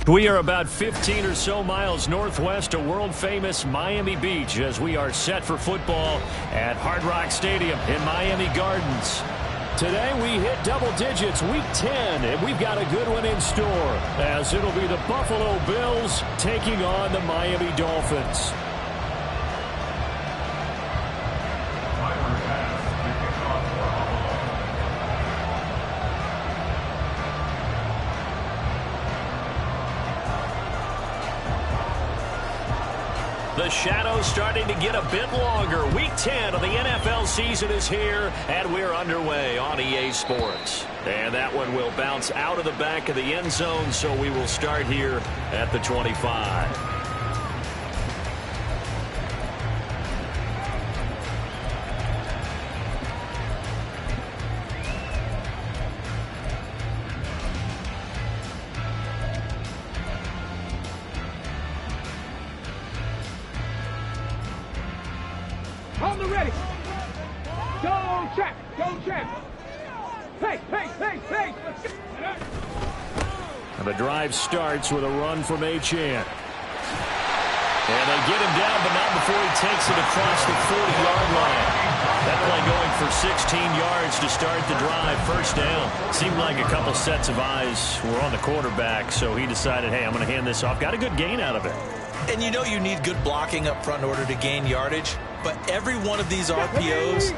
We are about 15 or so miles northwest of world-famous Miami Beach as we are set for football at Hard Rock Stadium in Miami Gardens. Today we hit double digits, week 10, and we've got a good one in store as it'll be the Buffalo Bills taking on the Miami Dolphins. The shadow's starting to get a bit longer. Week 10 of the NFL season is here, and we're underway on EA Sports. And that one will bounce out of the back of the end zone, so we will start here at the 25. On the ready. Go check. Go check. Hey. Let's go. And the drive starts with a run from Achane. And they get him down, but not before he takes it across the 40-yard line. That play going for 16 yards to start the drive. First down. Seemed like a couple sets of eyes were on the quarterback, so he decided, hey, I'm going to hand this off. Got a good gain out of it. And you know you need good blocking up front in order to gain yardage. But every one of these RPOs,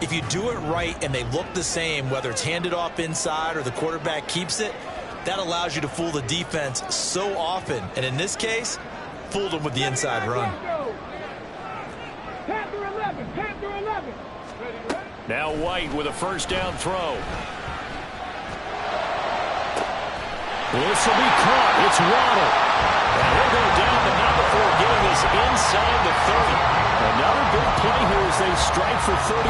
if you do it right and they look the same, whether it's handed off inside or the quarterback keeps it, that allows you to fool the defense so often. And in this case, fooled them with the inside run. Panther 11. Now White with a first down throw. This will be caught. It's Waddle. And he'll go down, but not before getting this inside the 30. Another big play here as they strike for 31.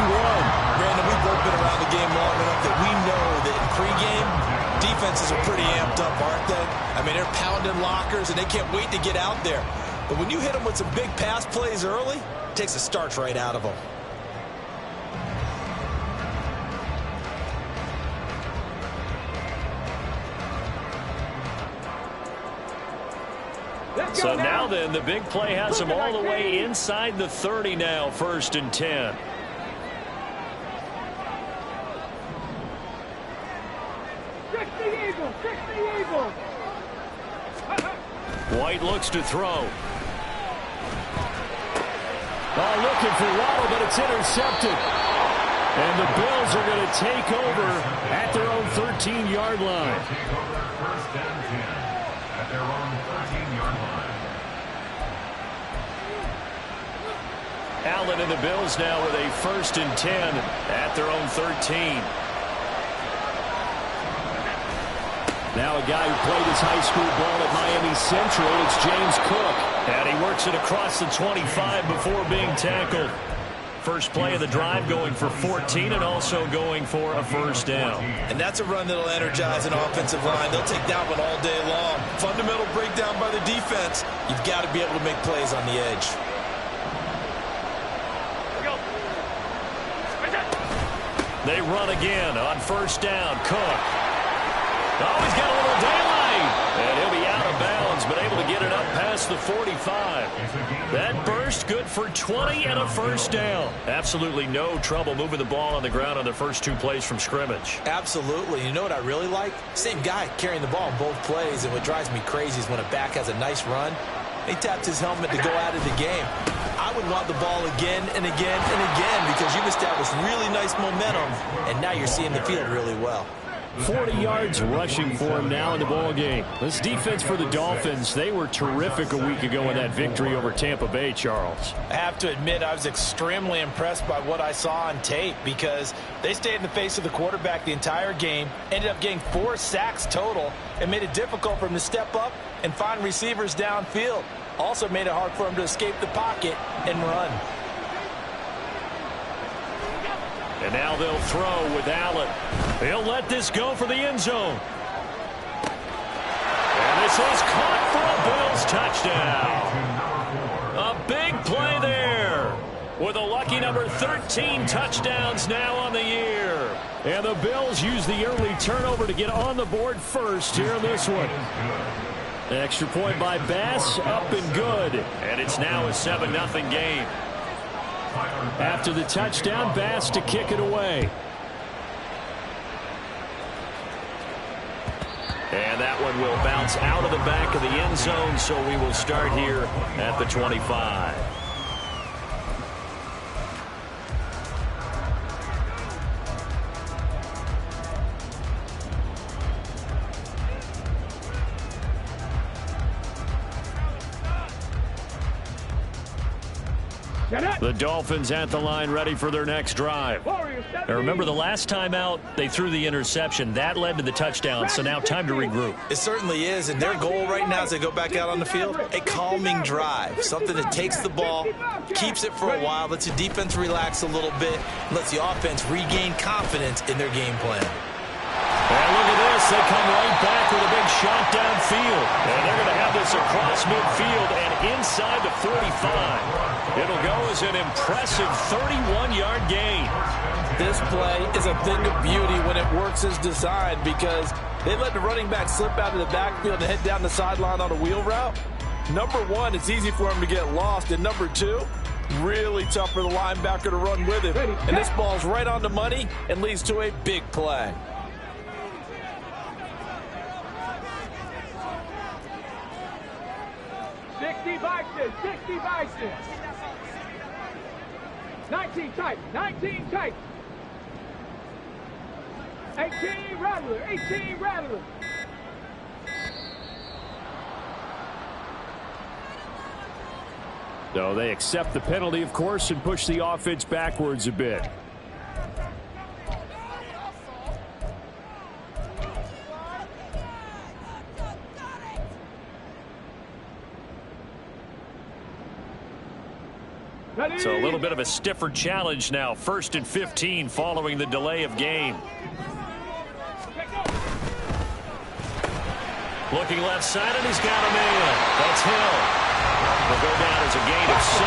Brandon, we've both been around the game long enough that we know that in pregame, defenses are pretty amped up, aren't they? I mean, they're pounding lockers, and they can't wait to get out there. But when you hit them with some big pass plays early, it takes the starch right out of them. So now then, the big play has them all the way inside the 30 now, 1st and 10. Fix the Eagle. White looks to throw. Looking for Waddle, but it's intercepted. And the Bills are going to take over at their own 13-yard line. First and 10 at their own 13-yard line. Allen and the Bills now with a 1st and 10 at their own 13. Now a guy who played his high school ball at Miami Central, it's James Cook. And he works it across the 25 before being tackled. First play of the drive going for 14 and also going for a first down. And that's a run that'll energize an offensive line. They'll take that one all day long. Fundamental breakdown by the defense. You've got to be able to make plays on the edge. They run again on first down. Cook. Oh, he's got a little daylight. And he'll be out of bounds, but able to get it up past the 45. That burst good for 20 and a first down. Absolutely no trouble moving the ball on the ground on the first 2 plays from scrimmage. Absolutely. You know what I really like? Same guy carrying the ball in both plays, and what drives me crazy is when a back has a nice run, he tapped his helmet to go out of the game. I would want the ball again and again and again because you've established really nice momentum, and now you're seeing the field really well. 40 yards rushing for him now in the ball game. This defense for the Dolphins, they were terrific a week ago in that victory over Tampa Bay, Charles. I have to admit I was extremely impressed by what I saw on tape because they stayed in the face of the quarterback the entire game, ended up getting 4 sacks total, and made it difficult for him to step up and find receivers downfield. Also made it hard for him to escape the pocket and run. And now they'll throw with Allen. He'll let this go for the end zone. And this is caught for a Bills touchdown. A big play there. With a lucky number 13 touchdowns now on the year. And the Bills use the early turnover to get on the board first here in this one. Extra point by Bass, up and good. And it's now a 7-0 game. After the touchdown, Bass to kick it away. And that one will bounce out of the back of the end zone, so we will start here at the 25. The Dolphins at the line, ready for their next drive. Now remember, the last time out, they threw the interception. That led to the touchdown, so now time to regroup. It certainly is, and their goal right now as they go back out on the field, a calming drive, something that takes the ball, keeps it for a while, lets the defense relax a little bit, and lets the offense regain confidence in their game plan. And look at this. They come right back with a big shot downfield. And they're going to have this across midfield and inside the 45. It'll go as an impressive 31-yard gain. This play is a thing of beauty when it works as designed because they let the running back slip out of the backfield and head down the sideline on a wheel route. Number one, it's easy for him to get lost. And number two, really tough for the linebacker to run with him. And this ball's right on the money and leads to a big play. Sixty Bison. 19 tight. 19 tight. 18 Rattler. 18 Rattler. So they accept the penalty, of course, and push the offense backwards a bit. So a little bit of a stiffer challenge now. 1st and 15 following the delay of game. Looking left side, and he's got a man. That's Hill. Will go down as a gain of 6,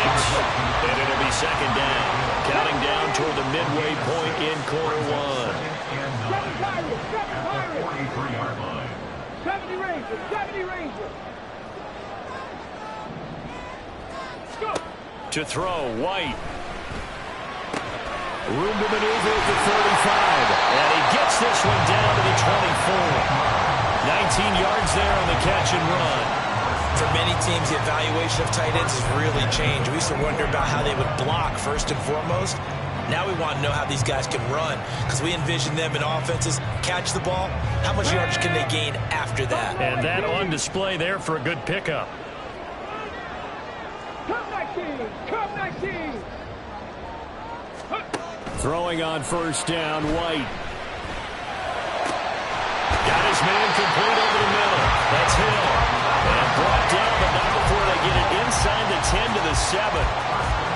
and it'll be 2nd down. Counting down toward the midway point in quarter 1. 70 Rangers. 70 Rangers. Go. To throw, White. Room to maneuver at the 35. And he gets this one down to the 24. 19 yards there on the catch and run. For many teams, the evaluation of tight ends has really changed. We used to wonder about how they would block first and foremost. Now we want to know how these guys can run because we envision them in offenses catch the ball. How much yardage can they gain after that? And that on display there for a good pickup. Come 19. Throwing on 1st down, White. Got his man complete over the middle. That's Hill. And brought down, but not before they get it inside the 10 to the 7.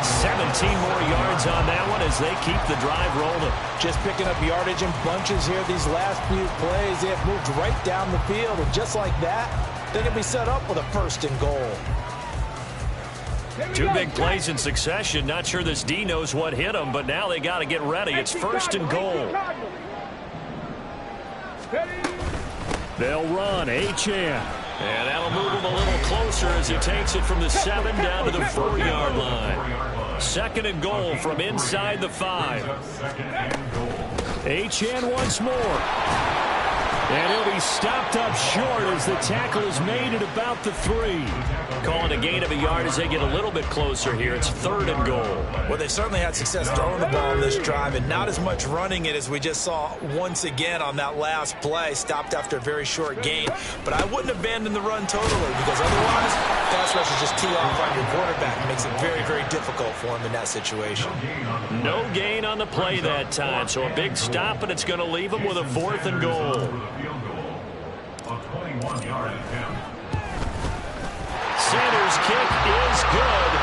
17 more yards on that one as they keep the drive rolling. Just picking up yardage in bunches here these last few plays. They have moved right down the field, and just like that, they're going to be set up with a 1st and goal. 2 big plays in succession. Not sure this D knows what hit him, but now they got to get ready. It's 1st and goal. They'll run. Achane. And that'll move him a little closer as he takes it from the 7 down to the 4-yard line. 2nd and goal from inside the 5. Achane once more. And he'll be stopped up short as the tackle is made at about the 3. Calling a gain of a yard as they get a little bit closer here. It's 3rd and goal. Well, they certainly had success throwing the ball in this drive and not as much running it as we just saw once again on that last play. Stopped after a very short gain. But I wouldn't abandon the run totally because otherwise, pass rushers just tee off on your quarterback. It makes it very, very difficult for him in that situation. No gain on the play that time. So a big stop, and it's going to leave him with a 4th and goal. Sanders' kick is good.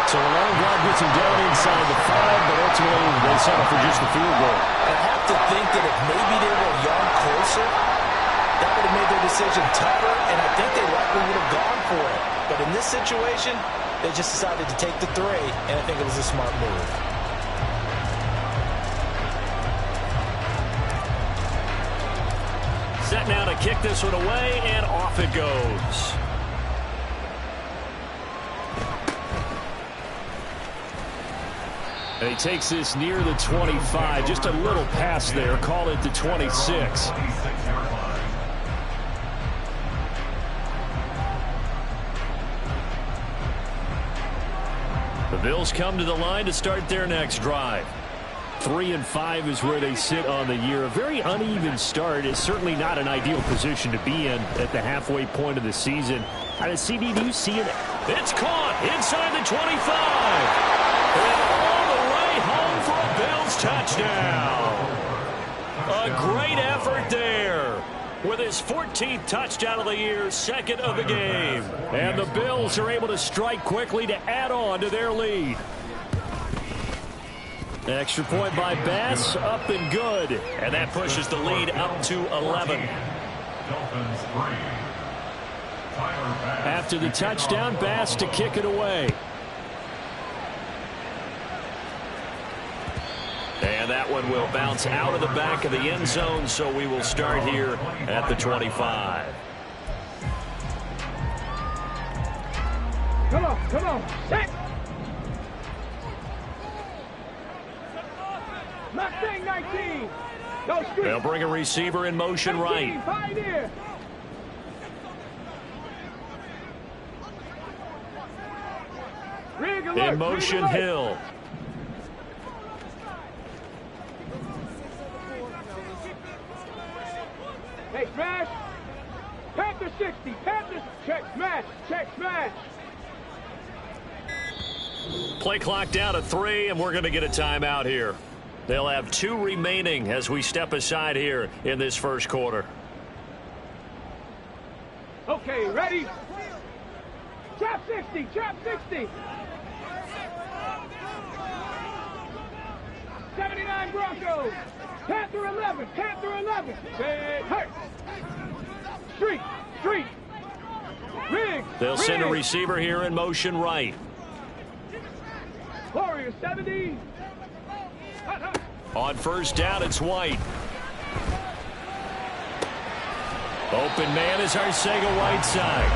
So a long drive gets him down inside the 5, but ultimately they settle for just the field goal. I have to think that if maybe they were a yard closer, that would have made their decision tougher, and I think they likely would have gone for it. But in this situation, they just decided to take the 3, and I think it was a smart move. Set now to kick this one away, and off it goes. And he takes this near the 25. Just a little pass there. Call it the 26. The Bills come to the line to start their next drive. 3-5 is where they sit on the year. A very uneven start. Is certainly not an ideal position to be in at the halfway point of the season. How does CD do you see it? It's caught inside the 25. And all the way home for a Bills touchdown. A great effort there. With his 14th touchdown of the year, second of the game. And the Bills are able to strike quickly to add on to their lead. Extra point by Bass, up and good. And that pushes the lead up to 11. After the touchdown, Bass to kick it away. And that one will bounce out of the back of the end zone, so we will start here at the 25. Come on, set. Mustang 19. Go street. They'll bring a receiver in motion 19, right. Pioneer. Rig alert, In motion, rig alert. Hill. Hey, smash. Panther 60. Panther. Check, smash. Check, smash. Play clock down to 3, and we're going to get a timeout here. They'll have 2 remaining as we step aside here in this first quarter. Okay, ready? Trap 60. Trap 60. 79 Broncos. Panther 11. Panther 11. Say, hurt. Street. Street. Rig. They'll send a rig. receiver here in motion right. Warrior 70. Hut, hut. On first down, it's White. Open man is Arcega Whiteside.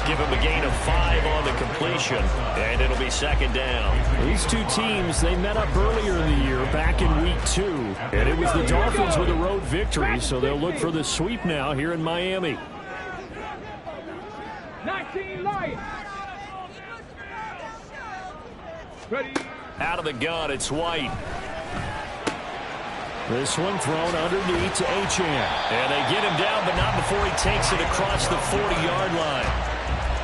Give him a gain of 5 on the completion, and it'll be second down. These two teams, they met up earlier in the year, back in week 2, and it was the Dolphins with a road victory, so they'll look for the sweep now here in Miami. 19 Lions. Ready. Out of the gun, it's White. This one thrown underneath to Achane. And they get him down, but not before he takes it across the 40-yard line.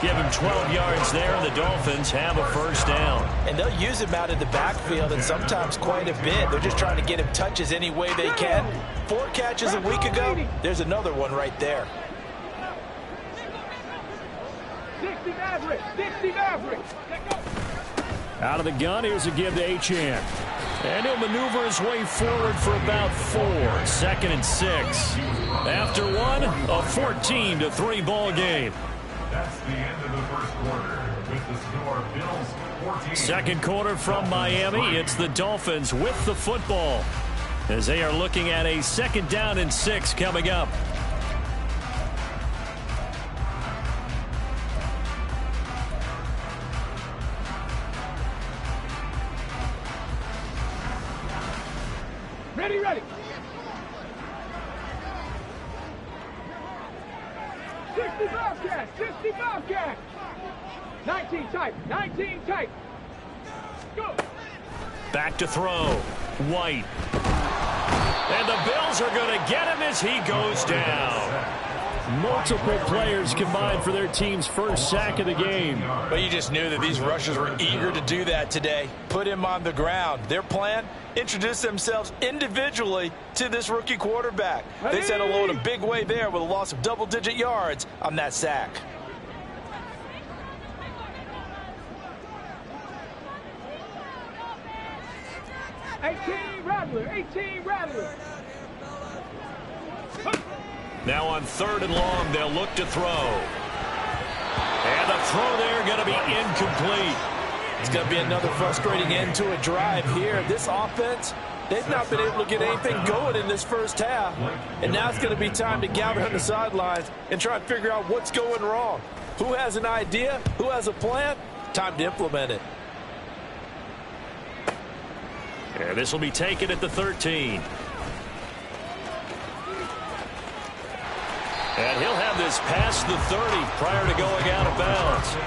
Give him 12 yards there, and the Dolphins have a first down. And they'll use him out in the backfield, and sometimes quite a bit. They're just trying to get him touches any way they can. 4 catches a week ago. There's another one right there. 60 Maverick. 60 Maverick. Out of the gun, here's a give to Achane. And he'll maneuver his way forward for about 4. Second and 6. After one, a 14-3 ball game. That's the end of the first quarter. With the score, Bills 14. Second quarter from Miami. It's the Dolphins with the football as they are looking at a second down and 6 coming up. Ready, ready. 60 Bobcat. 60 Bobcat. 19 tight. 19 tight. Go. Back to throw. White. And the Bills are going to get him as he goes down. Multiple players combined for their team's first sack of the game. But you just knew that these rushers were eager to do that today. Put him on the ground. Their plan, introduce themselves individually to this rookie quarterback. They set a load a big way there with a loss of double-digit yards on that sack. Rattler. 18 Rattler. Now on 3rd and long, they'll look to throw. And the throw there going to be incomplete. It's going to be another frustrating end to a drive here. This offense They've not been able to get anything going in this first half. And now it's going to be time to gather on the sidelines and try and figure out what's going wrong. Who has an idea? Who has a plan? Time to implement it. And this will be taken at the 13. And he'll have this past the 30 prior to going out of bounds.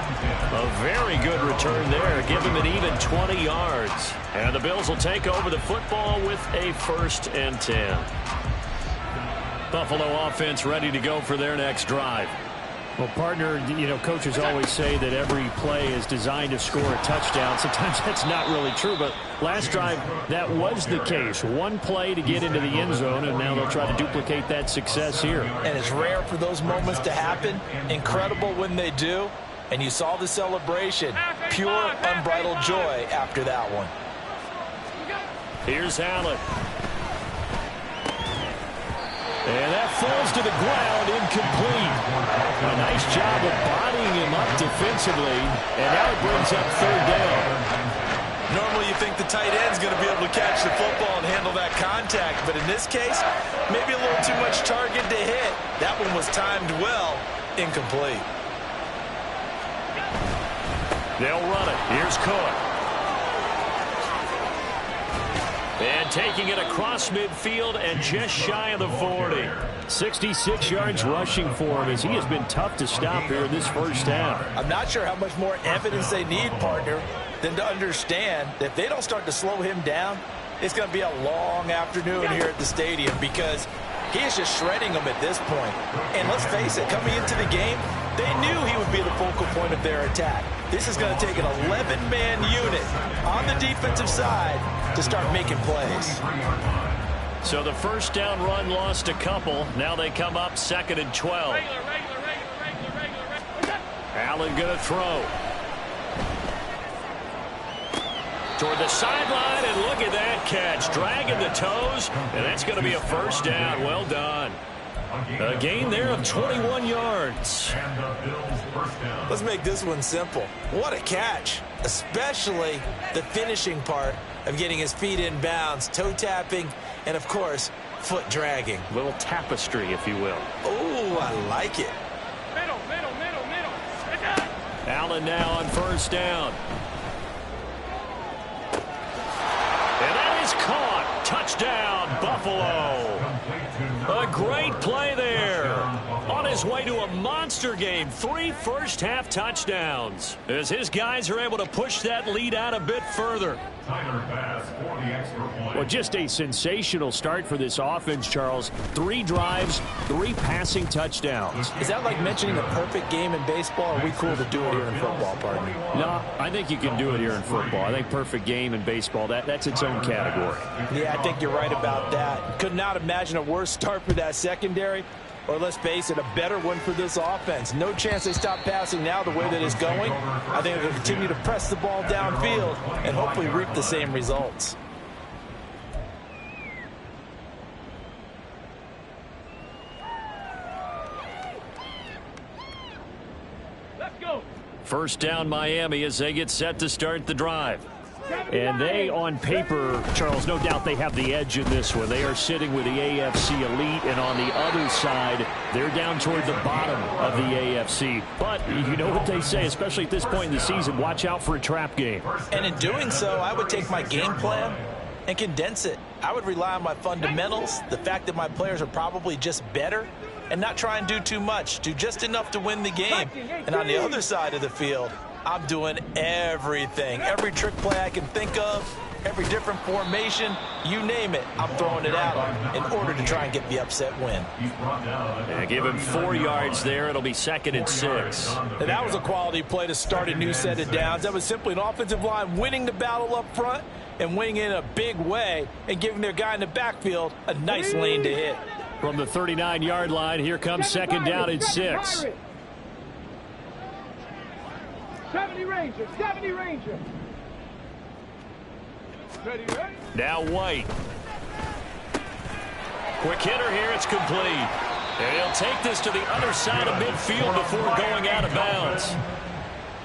A very good return there. Give him an even 20 yards. And the Bills will take over the football with a 1st and 10. Buffalo offense ready to go for their next drive. Well, partner, you know, coaches always say that every play is designed to score a touchdown. Sometimes that's not really true, but last drive, that was the case. One play to get into the end zone, and now they'll try to duplicate that success here. And it's rare for those moments to happen. Incredible when they do. And you saw the celebration. Pure, unbridled joy after that one. Here's Allen. And that falls to the ground, incomplete. A nice job of bodying him up defensively, and now it brings up 3rd down. Normally you think the tight end's going to be able to catch the football and handle that contact, but in this case, maybe a little too much target to hit. That one was timed well, incomplete. They'll run it. Here's Cook. And taking it across midfield and just shy of the 40. 66 yards rushing for him as he has been tough to stop here in this first half. I'm not sure how much more evidence they need, partner, than to understand that if they don't start to slow him down, it's going to be a long afternoon here at the stadium because he is just shredding them at this point. And let's face it, coming into the game, they knew he would be the focal point of their attack. This is going to take an 11-man unit on the defensive side to start making plays. So the first down run lost a couple. Now they come up 2nd and 12. Allen going to throw. Toward the sideline, and look at that catch. Dragging the toes, and that's going to be a 1st down. Well done. A gain there of 21 yards. Let's make this one simple. What a catch, especially the finishing part of getting his feet in bounds, toe tapping, and of course, foot dragging. Little tapestry, if you will. Oh, I like it. Middle. Allen now on 1st down. And that is caught. Touchdown, Buffalo. A great play there. On his way to a monster game. 3 first-half touchdowns. As his guys are able to push that lead out a bit further. Well, just a sensational start for this offense, Charles. 3 drives, 3 passing touchdowns. Is that like mentioning a perfect game in baseball, or are we cool to do it here in football, partner? No, I think you can do it here in football. I think perfect game in baseball, that's its own category. Yeah, I think you're right about that. Could not imagine a worse start for that secondary, or let's face it, a better one for this offense. No chance they stop passing now the way that it's going. I think they'll continue to press the ball downfield and hopefully reap the same results. Let's go. 1st down Miami as they get set to start the drive. And they, on paper, Charles, no doubt they have the edge in this one. They are sitting with the AFC elite, and on the other side, they're down toward the bottom of the AFC. But you know what they say, especially at this point in the season, watch out for a trap game. And in doing so, I would take my game plan and condense it. I would rely on my fundamentals, the fact that my players are probably just better, and not try and do too much, do just enough to win the game. And on the other side of the field, I'm doing everything. Every trick play I can think of, every different formation, you name it, I'm throwing it at them in order to try and get the upset win. And give him 4 yards there. It'll be 2nd and 6. And that was a quality play to start a new set of downs. That was simply an offensive line winning the battle up front and winning in a big way and giving their guy in the backfield a nice lane to hit. From the 39-yard line, here comes 2nd down and 6. 70 Ranger. Ready. Now White. Quick hitter here. It's complete. And he'll take this to the other side of midfield before going out of bounds.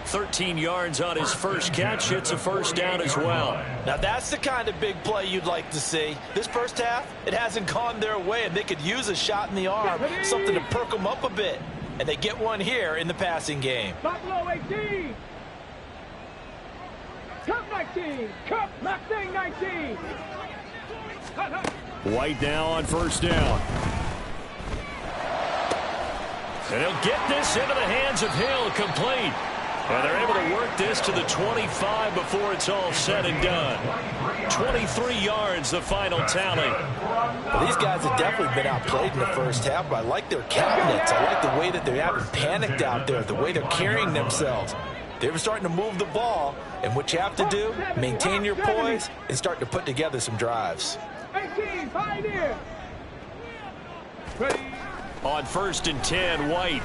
13 yards on his first catch. It's a first down as well. Now that's the kind of big play you'd like to see. This first half, it hasn't gone their way, and they could use a shot in the arm, something to perk them up a bit. And they get one here in the passing game. Buffalo 18. Cup 19. Cup Mustang 19. White now on first down. And he'll get this into the hands of Hill, complete. And they're able to work this to the 25 before it's all said and done. 23 yards, the final tally. Well, these guys have definitely been outplayed in the first half, but I like their countenance. I like the way that they haven't panicked out there, the way they're carrying themselves. They're starting to move the ball, and what you have to do, maintain your poise and start to put together some drives. 18, Pioneer. Ready. On first and 10, White.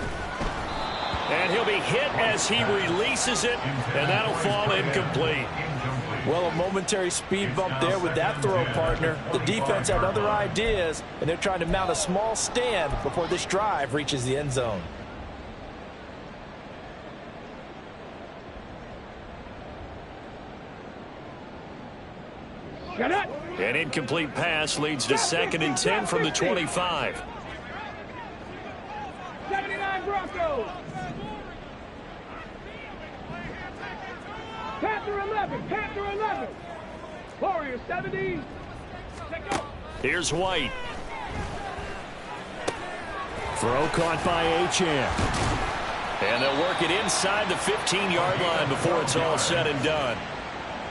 And he'll be hit as he releases it, and that'll fall incomplete. Well, a momentary speed bump there with that throw, partner. The defense had other ideas, and they're trying to mount a small stand before this drive reaches the end zone. An incomplete pass leads to second and 10 from the 25. 79 Broncos. Panther 11. Panther 11. Warriors 70. Here's White. Throw caught by Achane. And they'll work it inside the 15-yard line before it's all said and done.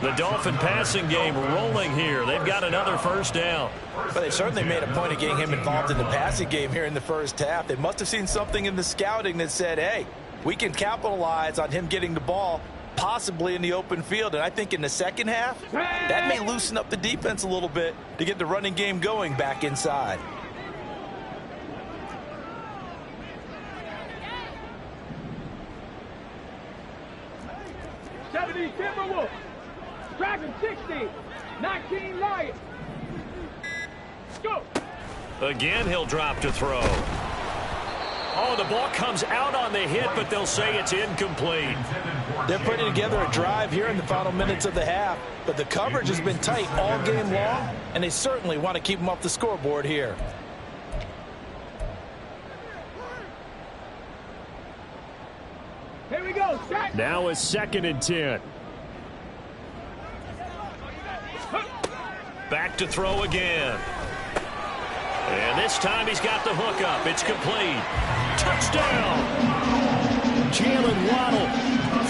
The Dolphin passing game rolling here. They've got another first down. But they certainly made a point of getting him involved in the passing game here in the first half. They must have seen something in the scouting that said, hey, we can capitalize on him getting the ball possibly in the open field. And I think in the second half, that may loosen up the defense a little bit to get the running game going back inside. Timberwolves. Dragon 60. 19 Lions. Go. Again, he'll drop to throw. Oh, the ball comes out on the hit, but they'll say it's incomplete. They're putting together a drive here in the final minutes of the half, but the coverage has been tight all game long, and they certainly want to keep them off the scoreboard here. Here we go. Set. Now it's second and 10. Back to throw again. And this time he's got the hook up. It's complete. Touchdown. Jalen Waddle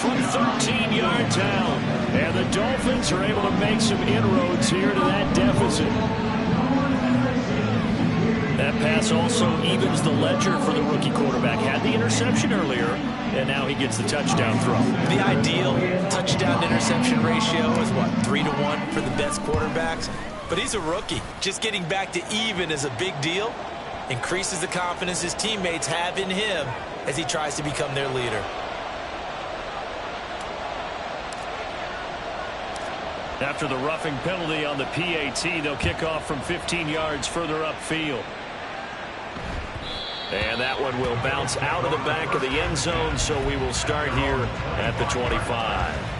from 13 yards out. And the Dolphins are able to make some inroads here to that deficit. That pass also evens the ledger for the rookie quarterback. Had the interception earlier, and now he gets the touchdown throw. The ideal touchdown-interception ratio is, what, 3-to-1 for the best quarterbacks? But he's a rookie. Just getting back to even is a big deal. Increases the confidence his teammates have in him as he tries to become their leader. After the roughing penalty on the PAT, they'll kick off from 15 yards further upfield. And that one will bounce out of the back of the end zone, so we will start here at the 25.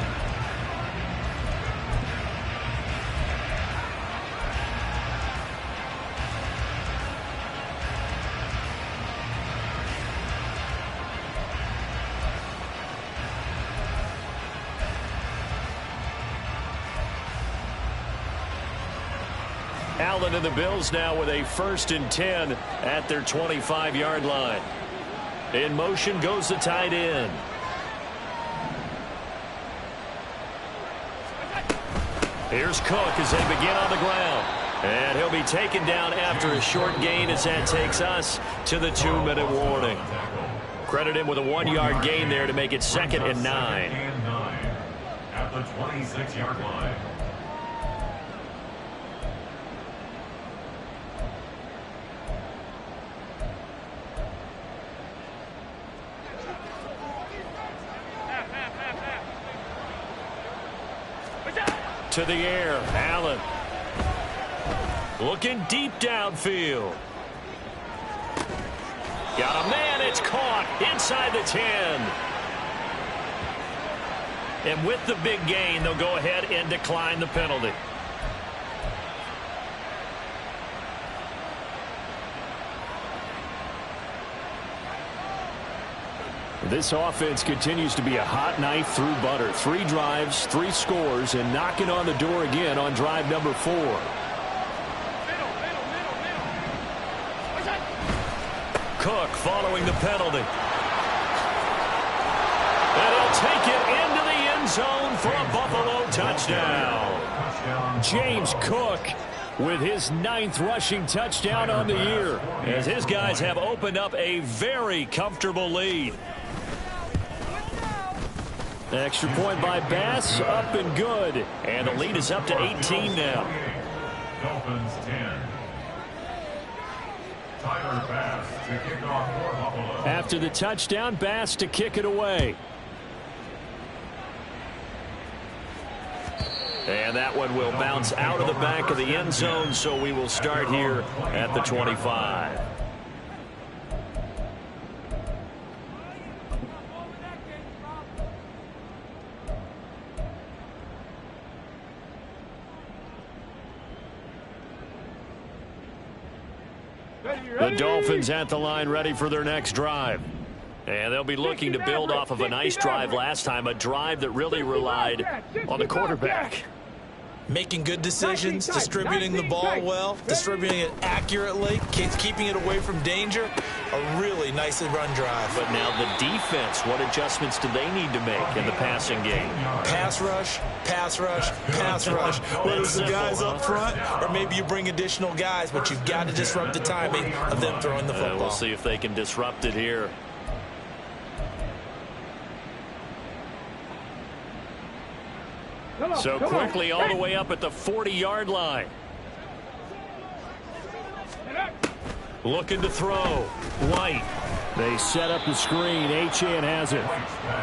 Allen and the Bills now with a first and 10 at their 25-yard line. In motion goes the tight end. Here's Cook as they begin on the ground. And he'll be taken down after a short gain as that takes us to the 2-minute warning. Credit him with a 1-yard gain there to make it second and 9. At the 26-yard line. To the air, Allen. Looking deep downfield. Got a man, it's caught inside the 10. And with the big gain, they'll go ahead and decline the penalty. This offense continues to be a hot knife through butter. 3 drives, 3 scores, and knocking on the door again on drive number 4. Cook following the penalty. And he'll take it into the end zone for a Buffalo touchdown. James Cook with his 9th rushing touchdown on the year, as his guys have opened up a very comfortable lead. Extra point by Bass, up and good. And the lead is up to 18 now. Dolphins 10. Tyler Bass to kick off for Buffalo. After the touchdown, Bass to kick it away. And that one will bounce out of the back of the end zone, so we will start here at the 25. The Dolphins at the line, ready for their next drive. And they'll be looking to build off of a nice drive last time, a drive that really relied on the quarterback. Making good decisions, distributing the ball well, distributing it accurately, keeping it away from danger. A really nicely run drive. But now the defense, what adjustments do they need to make in the passing game? Pass rush, pass rush, pass rush. Whether it's the guys up front or maybe you bring additional guys, but you've got to disrupt the timing of them throwing the football. We'll see if they can disrupt it here. So quickly all the way up at the 40-yard line. Looking to throw. White. They set up the screen. Achane has it.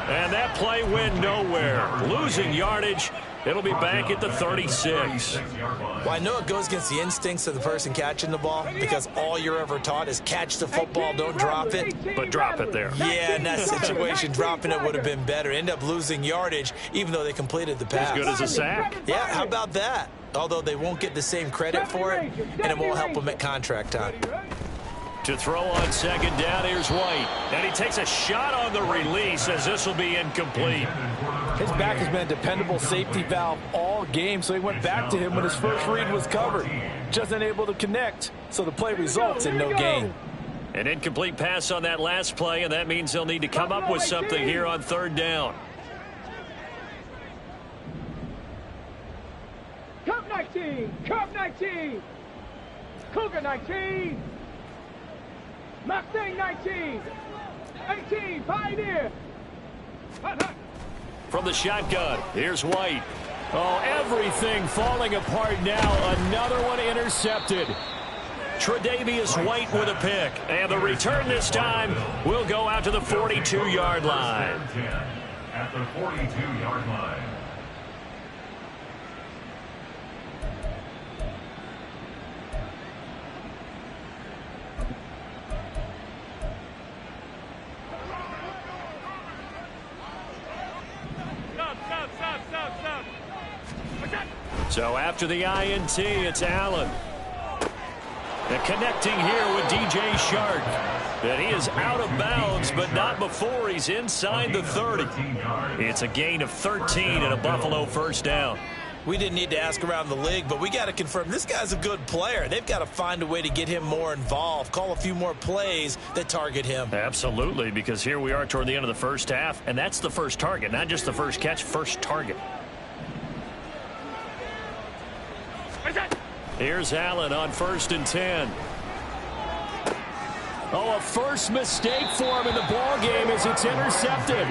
And that play went nowhere. Losing yardage. It'll be back at the 36. Well, I know it goes against the instincts of the person catching the ball because all you're ever taught is catch the football, don't drop it. But drop it there. Yeah, in that situation, dropping it would have been better. End up losing yardage, even though they completed the pass. As good as a sack? Yeah, how about that? Although they won't get the same credit for it, and it won't help them at contract time. To throw on second down, here's White. And he takes a shot on the release as this will be incomplete. His back has been a dependable safety valve all game, so he went back to him when his first read was covered. Just unable to connect, so the play results in no gain. An incomplete pass on that last play, and that means they'll need to come up with something here on third down. Cup 19, Cup 19, Cougar 19, Mustang 19, 18, Pioneer. From the shotgun, here's White. Oh, everything falling apart now. Another one intercepted. Tre'Davious White with a pick. And the return this time will go out to the 42-yard line. At the 42-yard line. So after the INT, it's Allen. And connecting here with DJ Shark. And he is out of bounds, but not before he's inside the 30. It's a gain of 13 and a Buffalo first down. We didn't need to ask around the league, but we got to confirm this guy's a good player. They've got to find a way to get him more involved, call a few more plays that target him. Absolutely, because here we are toward the end of the first half, and that's the first target, not just the first catch, first target. Here's Allen on 1st and 10. Oh, a first mistake for him in the ball game as it's intercepted.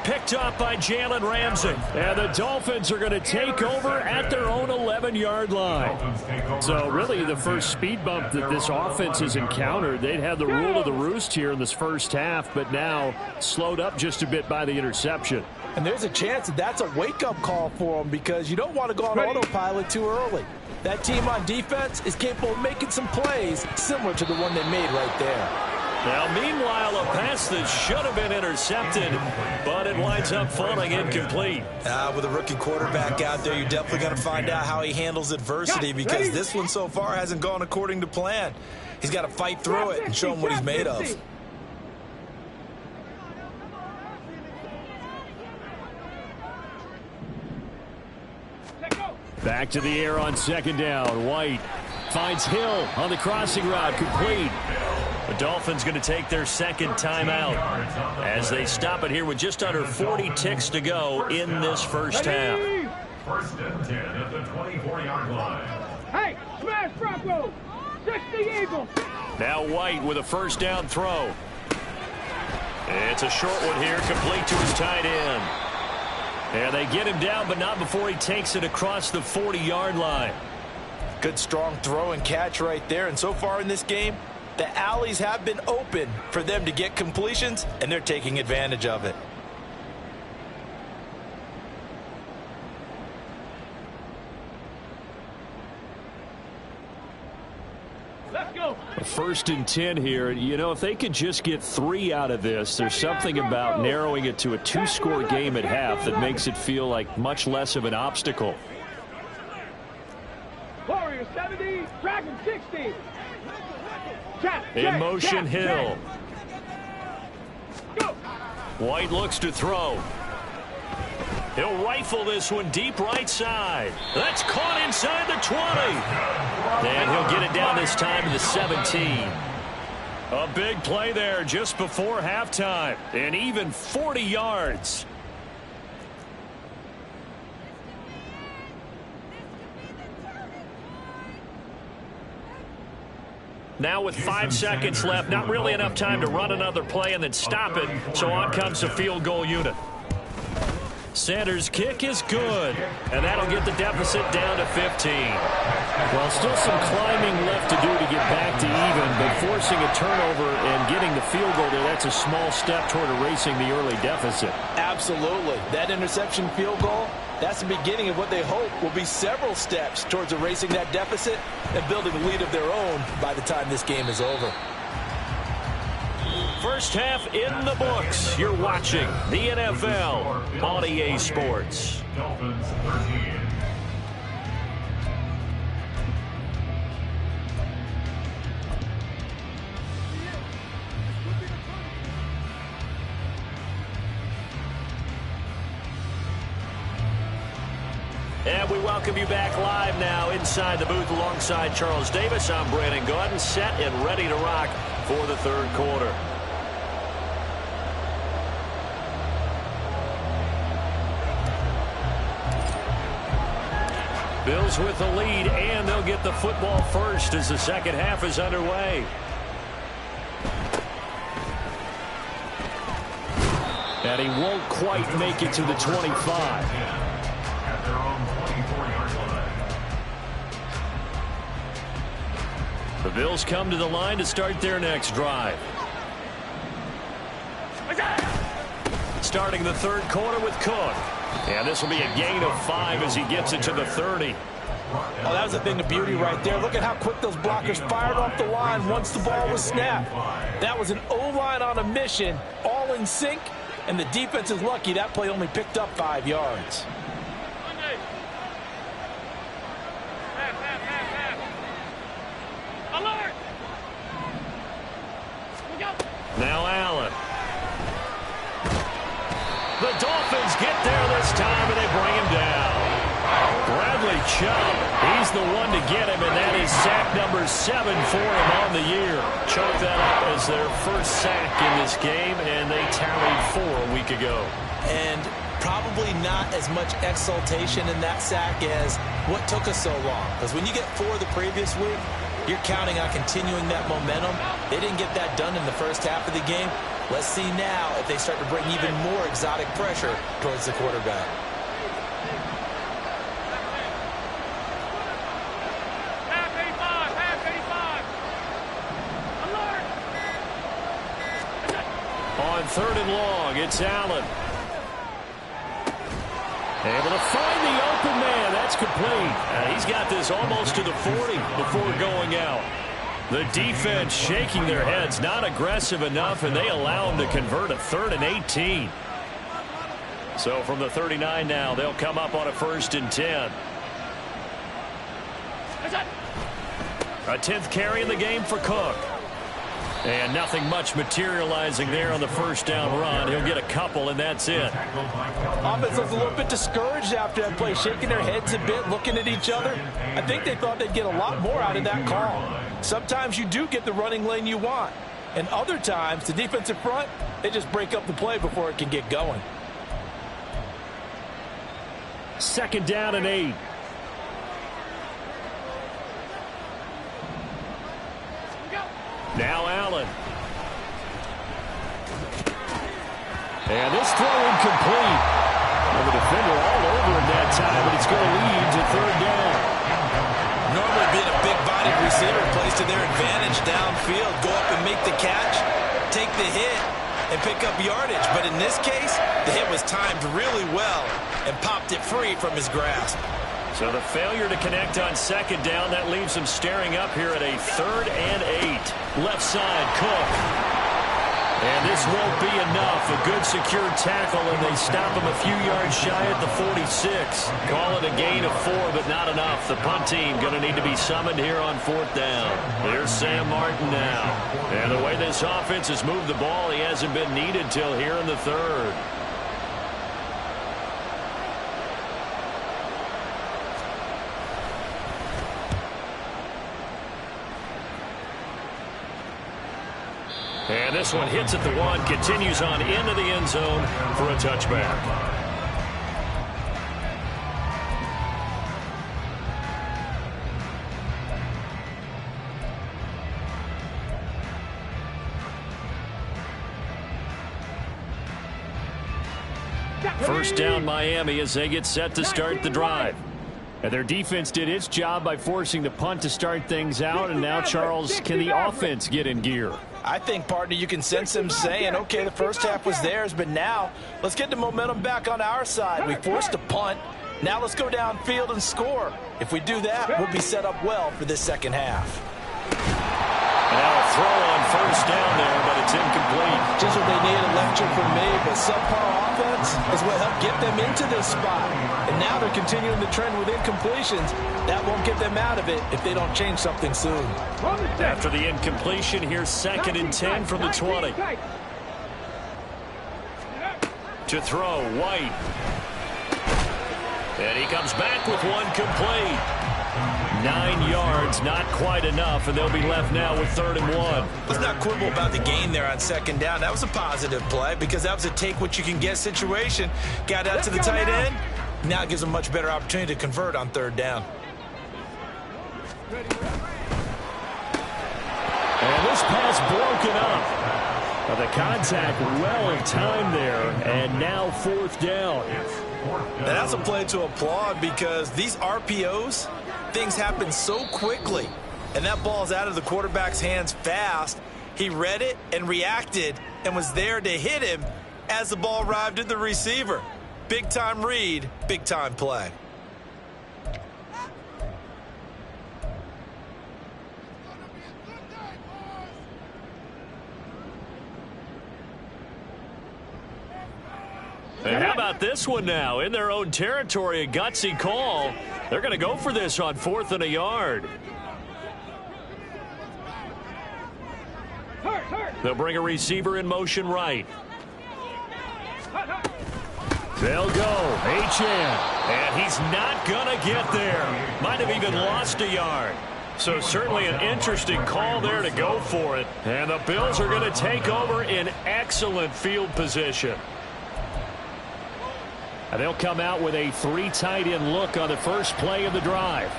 Picked up by Jalen Ramsey. And the Dolphins are going to take over at their own 11-yard line. So really the first speed bump that this offense has encountered. They'd have the rule of the roost here in this first half, but now slowed up just a bit by the interception. And there's a chance that that's a wake-up call for them because you don't want to go on autopilot too early. That team on defense is capable of making some plays similar to the one they made right there. Now, meanwhile, a pass that should have been intercepted, but it winds up falling incomplete. With a rookie quarterback out there, you're definitely going to find out how he handles adversity, because this one so far hasn't gone according to plan. He's got to fight through it and show him what he's made of. Back to the air on second down. White finds Hill on the crossing route, complete. The Dolphins going to take their second timeout as they stop it here with just under 40 ticks to go in this first half. First and 10 at the 24-yard line. Hey, smash Broncos! 60 Eagles! Now White with a first down throw. It's a short one here, complete to his tight end. And they get him down, but not before he takes it across the 40-yard line. Good strong throw and catch right there. And so far in this game, the alleys have been open for them to get completions, and they're taking advantage of it. Let's go. First and 10 here. You know, if they could just get 3 out of this, there's something about narrowing it to a 2-score game at half that makes it feel like much less of an obstacle. Warrior 70, Dragon 60. In motion, Hill. White looks to throw. He'll rifle this one deep right side. That's caught inside the 20. And he'll get it down this time to the 17. A big play there just before halftime. And even 40 yards. Now with 5 seconds left, not really enough time to run another play and then stop it. So on comes the field goal unit. Sanders' kick is good, and that'll get the deficit down to 15. Well, still some climbing left to do to get back to even, but forcing a turnover and getting the field goal there, that's a small step toward erasing the early deficit. Absolutely. That interception field goal, that's the beginning of what they hope will be several steps towards erasing that deficit and building a lead of their own by the time this game is over. First half in the books. You're watching the NFL on EA Sports. Dolphins 13. And we welcome you back live now inside the booth alongside Charles Davis. I'm Brandon Gaudin, set and ready to rock for the third quarter. Bills with the lead, and they'll get the football first as the second half is underway. And he won't quite make it to the 25. At their own 24-yard line. The Bills come to the line to start their next drive. Starting the third quarter with Cook. And this will be a gain of 5 as he gets it to the 30. Oh, that was a thing of beauty right there. Look at how quick those blockers fired off the line once the ball was snapped. That was an O-line on a mission, all in sync, and the defense is lucky that play only picked up 5 yards. Now Allen. The Dolphins get there this time, and they bring him down. Bradley Chubb, he's the one to get him, and that is sack number 7 for him on the year. Chalk that up as their first sack in this game, and they tallied 4 a week ago. And probably not as much exultation in that sack as what took us so long. Because when you get 4 the previous week, you're counting on continuing that momentum. They didn't get that done in the first half of the game. Let's see now if they start to bring even more exotic pressure towards the quarterback. On third and long, it's Allen. Able to find the open man. That's complete. He's got this almost to the 40 before going out. The defense shaking their heads, not aggressive enough, and they allow them to convert a 3rd and 18. So from the 39 now, they'll come up on a 1st and 10. A 10th carry in the game for Cook. And nothing much materializing there on the 1st down run. He'll get a couple, and that's it. Offense looks a little bit discouraged after that play, shaking their heads a bit, looking at each other. I think they thought they'd get a lot more out of that call. Sometimes you do get the running lane you want. And other times, the defensive front, they just break up the play before it can get going. 2nd down and 8. Now Allen. And this throw incomplete. And the defender all over him that time, but it's going to lead to 3rd down. Normally being a big-bodied receiver plays to their advantage downfield. Go up and make the catch, take the hit, and pick up yardage. But in this case, the hit was timed really well and popped it free from his grasp. So the failure to connect on 2nd down, that leaves him staring up here at a 3rd and 8. Left side, Cook. And this won't be enough. A good secure tackle, and they stop him a few yards shy at the 46. Call it a gain of 4, but not enough. The punt team going to need to be summoned here on 4th down. Here's Sam Martin now. And the way this offense has moved the ball, he hasn't been needed till here in the 3rd. And this one hits at the 1, continues on into the end zone for a touchback. First down Miami as they get set to start the drive. And their defense did its job by forcing the punt to start things out, and now, Charles, can the offense get in gear? I think, partner, you can sense them saying, okay, the first half was theirs, but now let's get the momentum back on our side. We forced a punt. Now let's go downfield and score. If we do that, we'll be set up well for this 2nd half. Now a throw on 1st down there, but it's incomplete. Just what they need, a lecture from me, but subpar offense is what helped get them into this spot. And now they're continuing the trend with incompletions. That won't get them out of it if they don't change something soon. After the incompletion, here's 2nd and 10 from the 20. To throw, White. And he comes back with one complete. 9 yards, not quite enough, and they'll be left now with 3rd and 1. Let's not quibble about the gain there on 2nd down. That was a positive play because that was a take-what-you-can-get situation. Got out to the tight end. Now it gives them a much better opportunity to convert on 3rd down. And this pass broken up. The contact well timed there, and now 4th down. And that's a play to applaud because these RPOs, things happen so quickly. And that ball's out of the quarterback's hands fast. He read it and reacted and was there to hit him as the ball arrived at the receiver. Big-time read, big-time play. And how about this one now? In their own territory, a gutsy call. They're going to go for this on 4th and a yard. They'll bring a receiver in motion right. They'll go. Achane. And he's not going to get there. Might have even lost a yard. So certainly an interesting call there to go for it. And the Bills are going to take over in excellent field position. And they'll come out with a 3 tight end look on the first play of the drive.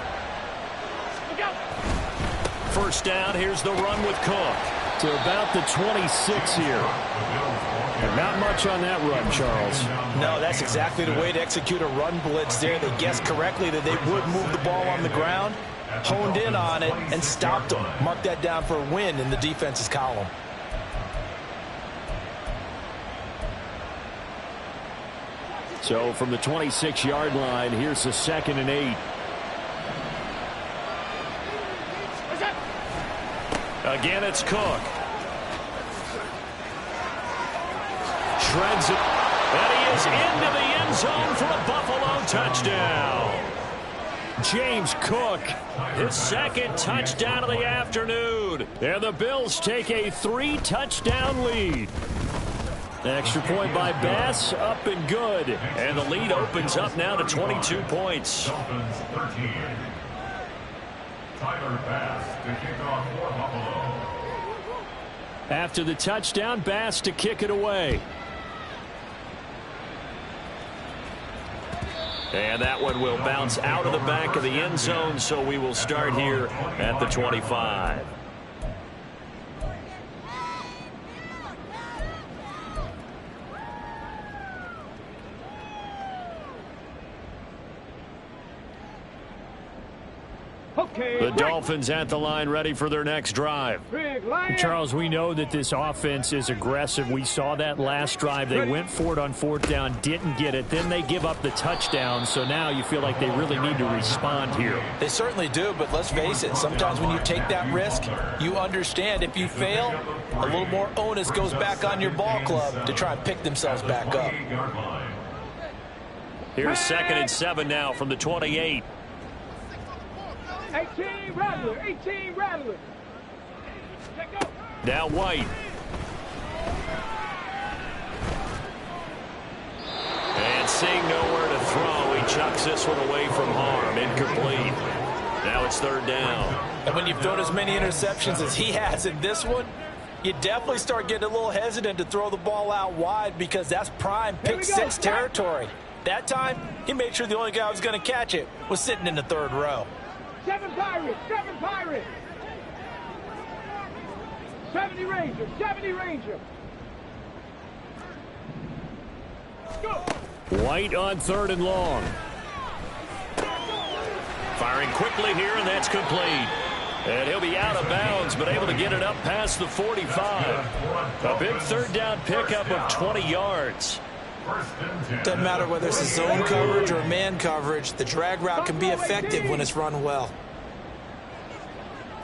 First down, here's the run with Cook to about the 26 here. And not much on that run, Charles. No, that's exactly the way to execute a run blitz there. They guessed correctly that they would move the ball on the ground, honed in on it, and stopped them. Mark that down for a win in the defense's column. So from the 26-yard line, here's the 2nd and 8. Again, it's Cook. Shreds it. And he is into the end zone for a Buffalo touchdown. James Cook, his second touchdown of the afternoon. And the Bills take a 3-touchdown lead. Extra point by Bass, up and good. And the lead opens up now to 22 points. Dolphins 13. Tyler Bass to kick off for Buffalo. After the touchdown, Bass to kick it away. And that one will bounce out of the back of the end zone, so we will start here at the 25. The Dolphins at the line, ready for their next drive. Charles, we know that this offense is aggressive. We saw that last drive. They went for it on 4th down, didn't get it. Then they give up the touchdown. So now you feel like they really need to respond here. They certainly do, but let's face it. Sometimes when you take that risk, you understand if you fail, a little more onus goes back on your ball club to try and pick themselves back up. Here's 2nd and 7 now from the 28. 18 Rattler, 18 Rattler. Now White. And seeing nowhere to throw, he chucks this one away from harm. Incomplete. Now it's 3rd down. And when you've thrown as many interceptions as he has in this one, you definitely start getting a little hesitant to throw the ball out wide because that's prime pick 6 territory. That time, he made sure the only guy who was going to catch it was sitting in the 3rd row. 7 Pirates, 7 Pirates. 70 Ranger, 70 Ranger. Go. White on 3rd and long. Firing quickly here, and that's complete. And he'll be out of bounds, but able to get it up past the 45. A big 3rd down pickup of 20 yards. Doesn't matter whether it's a zone coverage or man coverage, the drag route can be effective when it's run well.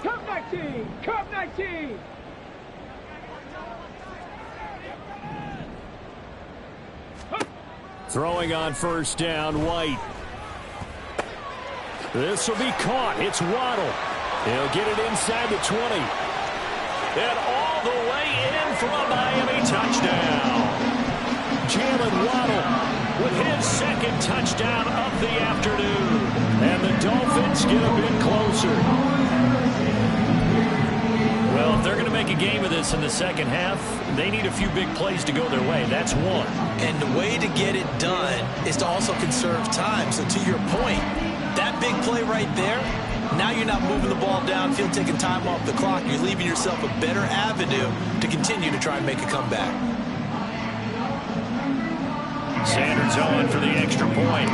Cup 19, Cup 19. Throwing on 1st down, White. This will be caught. It's Waddle. He'll get it inside the 20. And all the way in for a Miami touchdown. Jalen Waddle with his 2nd touchdown of the afternoon. And the Dolphins get a bit closer. Well, if they're going to make a game of this in the 2nd half, they need a few big plays to go their way. That's one. And the way to get it done is to also conserve time. So to your point, that big play right there, now you're not moving the ball downfield, taking time off the clock. You're leaving yourself a better avenue to continue to try and make a comeback. Sanders on for the extra point.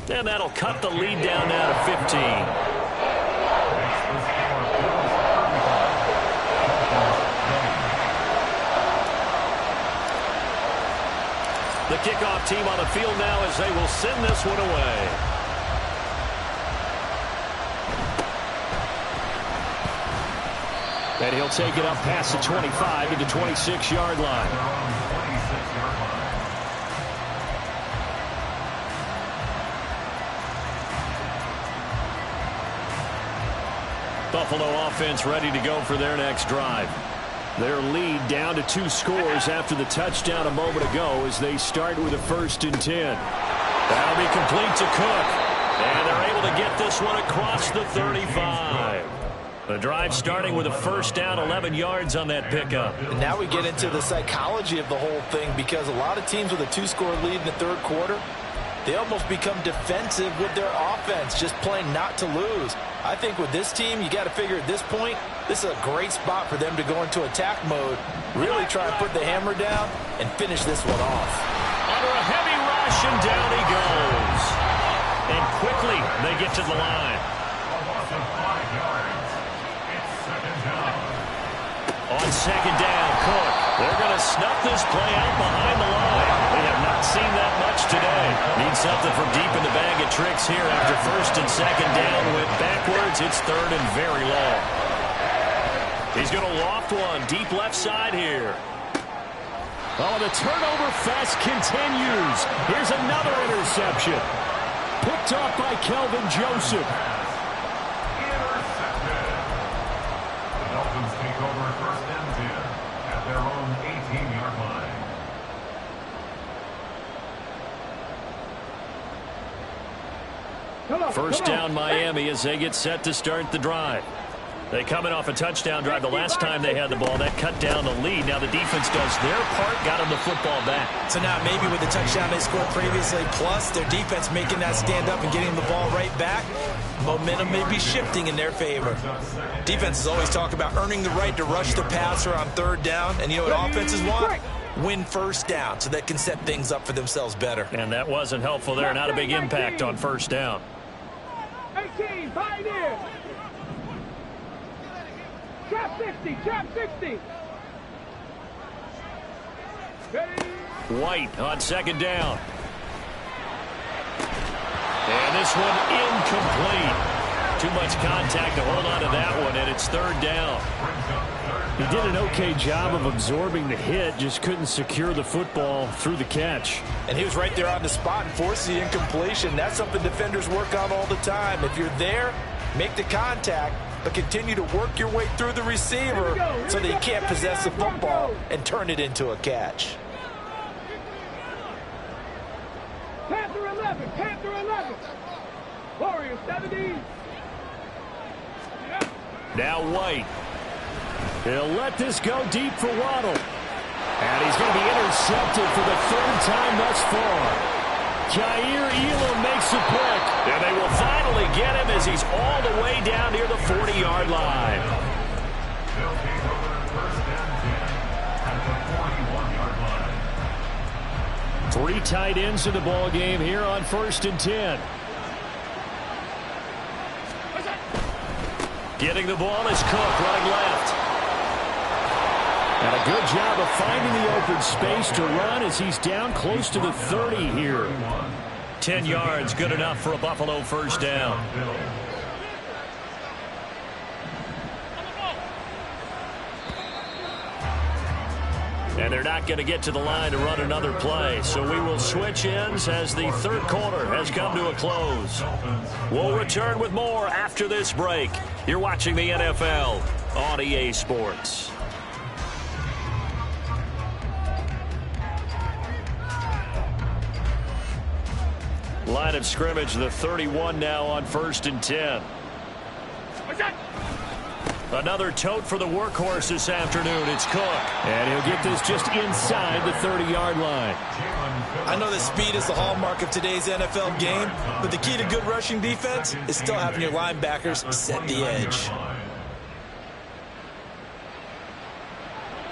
And that'll cut the lead down now to 15. The kickoff team on the field now as they will send this one away. And he'll take it up past the 25 to the 26-yard line. Buffalo offense ready to go for their next drive. Their lead down to 2 scores after the touchdown a moment ago as they start with a 1st and 10. That'll be complete to Cook. And they're able to get this one across the 35. The drive starting with a 1st down, 11 yards on that pickup. And now we get into the psychology of the whole thing because a lot of teams with a 2-score lead in the 3rd quarter, they almost become defensive with their offense, just playing not to lose. I think with this team, you got to figure at this point, this is a great spot for them to go into attack mode, really try and put the hammer down and finish this one off. Under a heavy rush, and down he goes. And quickly, they get to the line. On 2nd down, Cook. They're going to snuff this play out behind the line. We have not seen that much today. Need something from deep in the bag of tricks here after first and second down. Went backwards. It's third and very long. He's going to loft one deep left side here. Oh, the turnover fest continues. Here's another interception. Picked off by Kelvin Joseph. Intercepted. The Dolphins take over first and 10 at their own 18-yard line. First down Miami as they get set to start the drive. They coming off a touchdown drive the last time they had the ball. That cut down the lead. Now the defense does their part, got them the football back. So now maybe with the touchdown they scored previously, plus their defense making that stand up and getting the ball right back, momentum may be shifting in their favor. Defenses always talk about earning the right to rush the passer on third down, and you know what offenses want? Win first down so they can set things up for themselves better. And that wasn't helpful there. Not a big impact on first down. 18, pioneer. Trap 60, trap 60. White on second down. And this one incomplete. Too much contact to hold on to that one, and it's third down. He did an okay job of absorbing the hit, just couldn't secure the football through the catch. And he was right there on the spot and forced the incompletion. That's something defenders work on all the time. If you're there, make the contact, but continue to work your way through the receiver so that you can't possess the football and turn it into a catch. Panther 11, Panther 11. Warriors 70. Now White. He'll let this go deep for Waddle. And he's going to be intercepted for the third time thus far. Jair Elam makes a pick. And they will finally get him as he's all the way down near the 40-yard line. They'll take over first and 10 at the 41-yard line. 3 tight ends in the ball game here on first and 10. Getting the ball is Cook running left. And a good job of finding the open space to run as he's down close to the 30 here. 10 yards, good enough for a Buffalo first down. And they're not going to get to the line to run another play. So we will switch ends as the third quarter has come to a close. We'll return with more after this break. You're watching the NFL on EA Sports. Line of scrimmage, the 31 now on first and 10. Another tote for the workhorse this afternoon. It's Cook. And he'll get this just inside the 30-yard line. I know that speed is the hallmark of today's NFL game, but the key to good rushing defense is still having your linebackers set the edge.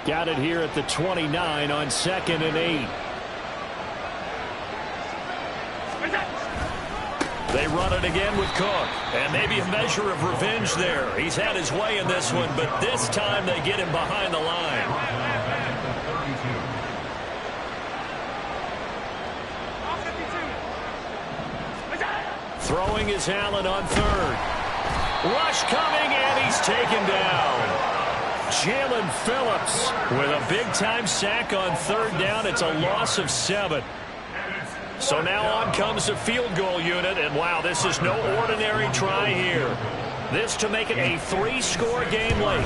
Got it here at the 29 on second and 8. They run it again with Cook. And maybe a measure of revenge there. He's had his way in this one, but this time they get him behind the line. Throwing is Allen on third. Rush coming, and he's taken down. Jalen Phillips with a big-time sack on third down. It's a loss of 7. So now on comes the field goal unit, and wow, this is no ordinary try here. This to make it a 3-score game late.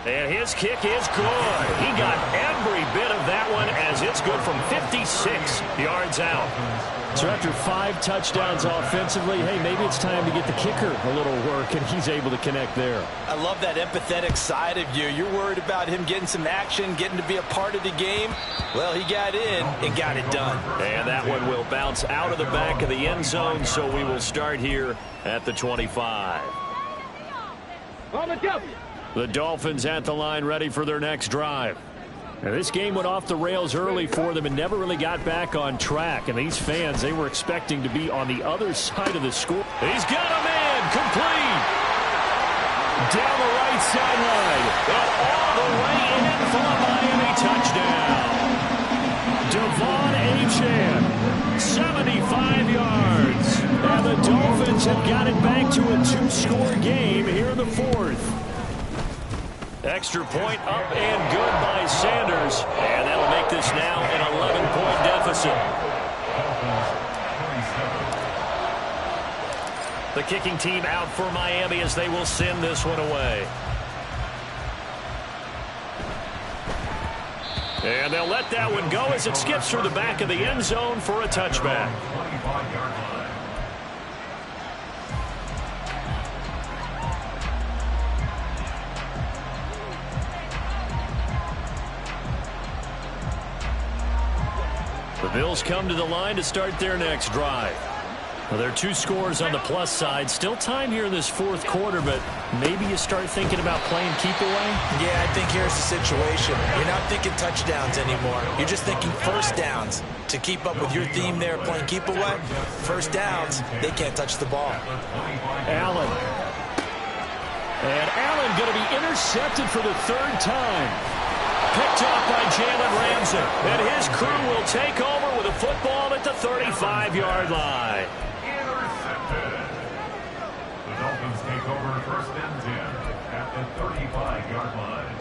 And his kick is good. He got every bit of that one as it's good from 56 yards out. So after 5 touchdowns offensively, hey, maybe it's time to get the kicker a little work, and he's able to connect there. I love that empathetic side of you. You're worried about him getting some action, getting to be a part of the game. Well, he got in and got it done. And that one will bounce out of the back of the end zone, so we will start here at the 25. On the W. The Dolphins at the line ready for their next drive. Now, this game went off the rails early for them and never really got back on track. And these fans, they were expecting to be on the other side of the score. He's got him in. Complete. Down the right sideline. And all the way in for a Miami touchdown. Devon Achane two-score game here in the fourth. Extra point up and good by Sanders. And that'll make this now an 11-point deficit. The kicking team out for Miami as they will send this one away. And they'll let that one go as it skips through the back of the end zone for a touchback. The Bills come to the line to start their next drive. Well, there are two scores on the plus side. Still time here in this fourth quarter, but maybe you start thinking about playing keep away? Yeah, I think here's the situation. You're not thinking touchdowns anymore. You're just thinking first downs. To keep up with your theme there, playing keep away, first downs, they can't touch the ball. Allen. And Allen going to be intercepted for the third time. Picked off by Jalen Ramsey. And his crew will take over with a football at the 35-yard line. The Dolphins take over first and 10 at the 35-yard line.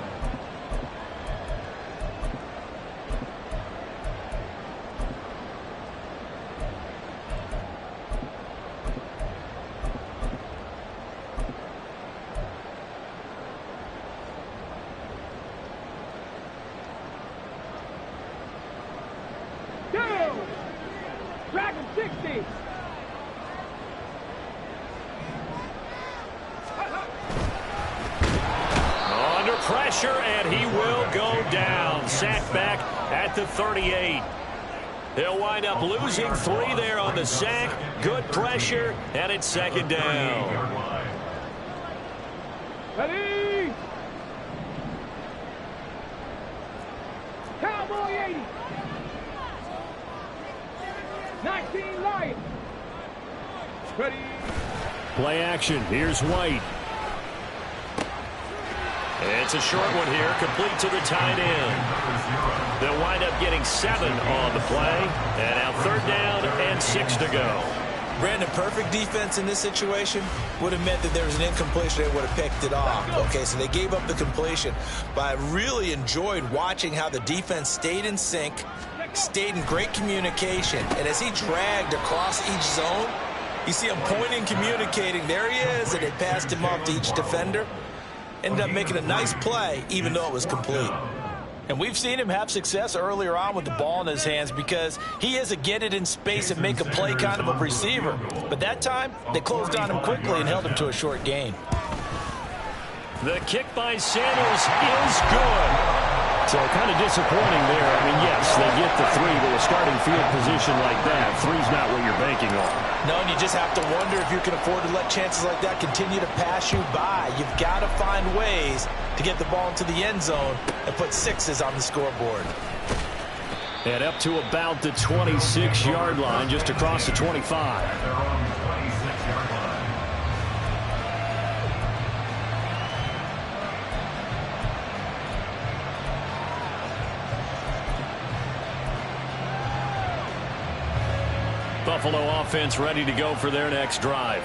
Dragon 60. Under pressure, and he will go down. Sacked back at the 38. They'll wind up losing 3 there on the sack. Good pressure, and it's second down. Ready? Cowboy 80. 19 Lions. Ready? Play action. Here's White. It's a short one here, complete to the tight end. They'll wind up getting 7 on the play. And now third down and 6 to go. Brandon, perfect defense in this situation would have meant that there was an incompletion. They would have picked it off. Okay, so they gave up the completion. But I really enjoyed watching how the defense stayed in sync, stayed in great communication. And as he dragged across each zone, you see him pointing, communicating. There he is, and they passed him off to each defender. Ended up making a nice play, even though it was complete. And we've seen him have success earlier on with the ball in his hands because he is a get it in space and make a play kind of a receiver. But that time, they closed on him quickly and held him to a short gain. The kick by Sanders is good. So kind of disappointing there. I mean, yes, they get the 3, but a starting field position like that, 3's not what you're banking on. No, and you just have to wonder if you can afford to let chances like that continue to pass you by. You've got to find ways to get the ball into the end zone and put 6s on the scoreboard. And up to about the 26-yard line, just across the 25. They're on the 26-yard line. Buffalo offense ready to go for their next drive.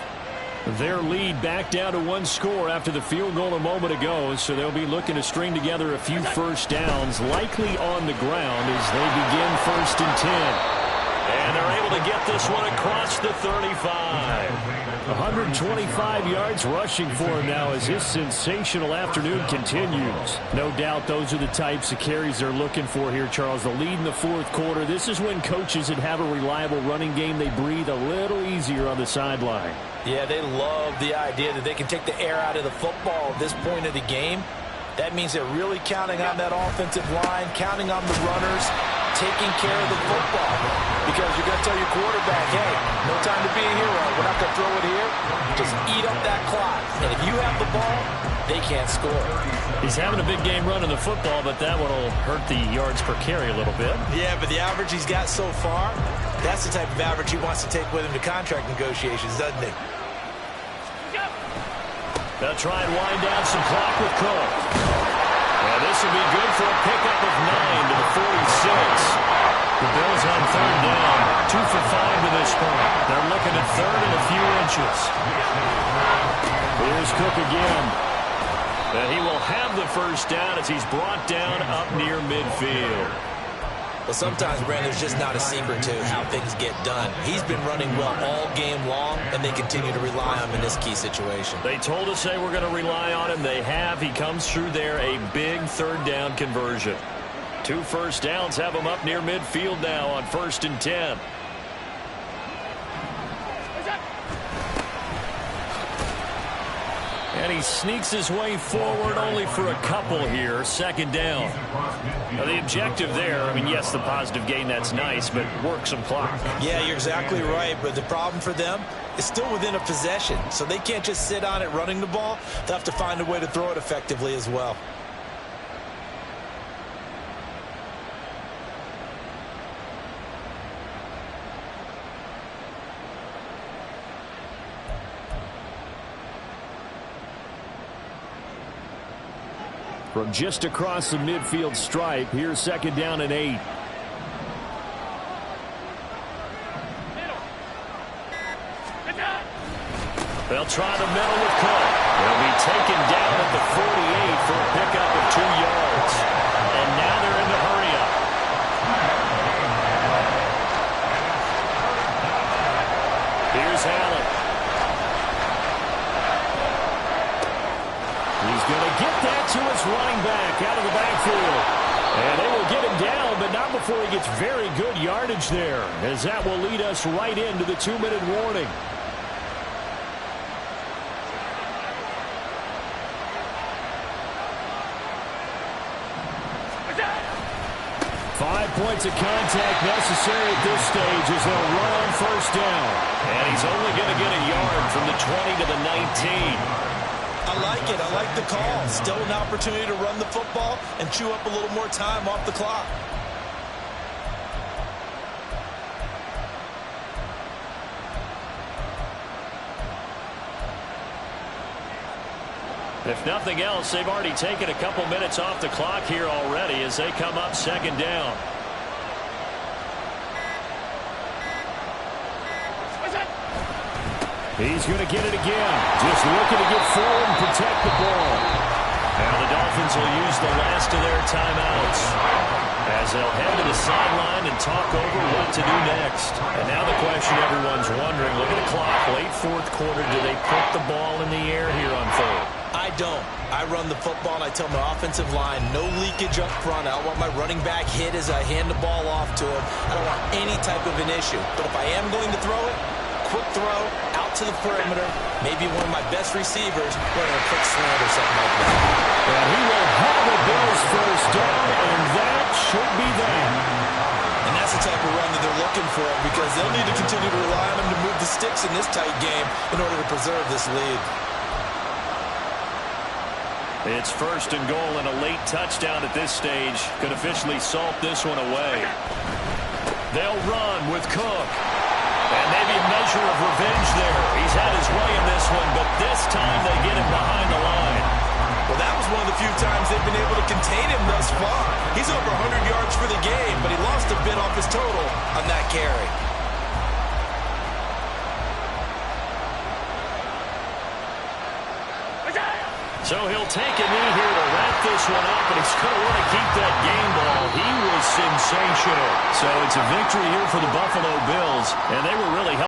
Their lead back down to 1 score after the field goal a moment ago, so they'll be looking to string together a few first downs, likely on the ground as they begin first and 10. And they're able to get this one across the 35. 125 yards rushing for him now as his sensational afternoon continues. No doubt those are the types of carries they're looking for here, Charles. The lead in the fourth quarter. This is when coaches that have a reliable running game, they breathe a little easier on the sideline. Yeah, they love the idea that they can take the air out of the football at this point of the game. That means they're really counting on that offensive line, counting on the runners, taking care of the football. Because you're going to tell your quarterback, hey, no time to be a hero. We're not going to throw it here. Just eat up that clock. And if you have the ball, they can't score. He's having a big game running the football, but that one will hurt the yards per carry a little bit. Yeah, but the average he's got so far, that's the type of average he wants to take with him to contract negotiations, doesn't he? They'll try and wind down some clock with Cook. And this will be good for a pickup of 9 to the 46. The Bills on third down, 2 for 5 to this point. They're looking at third and a few inches. Here's Cook again. And he will have the first down as he's brought down up near midfield. Well, sometimes, Brandon, there's just not a secret to how things get done. He's been running well all game long, and they continue to rely on him in this key situation. They told us they were going to rely on him. They have. He comes through there, a big third down conversion. 2 first downs have him up near midfield now on 1st and 10. And he sneaks his way forward only for a couple here. 2nd down. Now the objective there, I mean, yes, the positive gain, that's nice, but work some clock. Yeah, you're exactly right, but the problem for them is still within a possession, so they can't just sit on it running the ball. They'll have to find a way to throw it effectively as well. From just across the midfield stripe, here's 2nd down and 8. They'll try the middle with Cook. They'll be taken down at the 48 for a pickup of 2 yards. And now they're in the hurry up. Here's Allen. He's going to get that to his running back out of the backfield. And they will get him down, but not before he gets very good yardage there, as that will lead us right into the 2-minute warning. 5 points of contact necessary at this stage as they'll run on 1st down. And he's only going to get a yard from the 20 to the 19. I like it. I like the call. Still an opportunity to run the football and chew up a little more time off the clock. If nothing else, they've already taken a couple minutes off the clock here already as they come up 2nd down. He's going to get it again. Just looking to get forward and protect the ball. Now the Dolphins will use the last of their timeouts as they'll head to the sideline and talk over what to do next. And now the question everyone's wondering, look at the clock, late 4th quarter, do they put the ball in the air here on 3rd? I don't. I run the football and I tell my offensive line, no leakage up front. I don't want my running back hit as I hand the ball off to him. I don't want any type of an issue. But if I am going to throw it, quick throw, out to the perimeter, maybe one of my best receivers running a quick slant or something like that. And he will have a Bills 1st down, and that should be that. And that's the type of run that they're looking for because they'll need to continue to rely on him to move the sticks in this tight game in order to preserve this lead. It's 1st and goal, and a late touchdown at this stage could officially salt this one away. They'll run with Cook. And maybe a measure of revenge there. He's had his way in this one, but this time they get him behind the line. Well, that was one of the few times they've been able to contain him thus far. He's over 100 yards for the game, but he lost a bit off his total on that carry. So he'll take a knee here to wrap this one up, and he's going to want to keep that game ball. He was sensational. So it's a victory here for the Buffalo Bills, and they were really helping.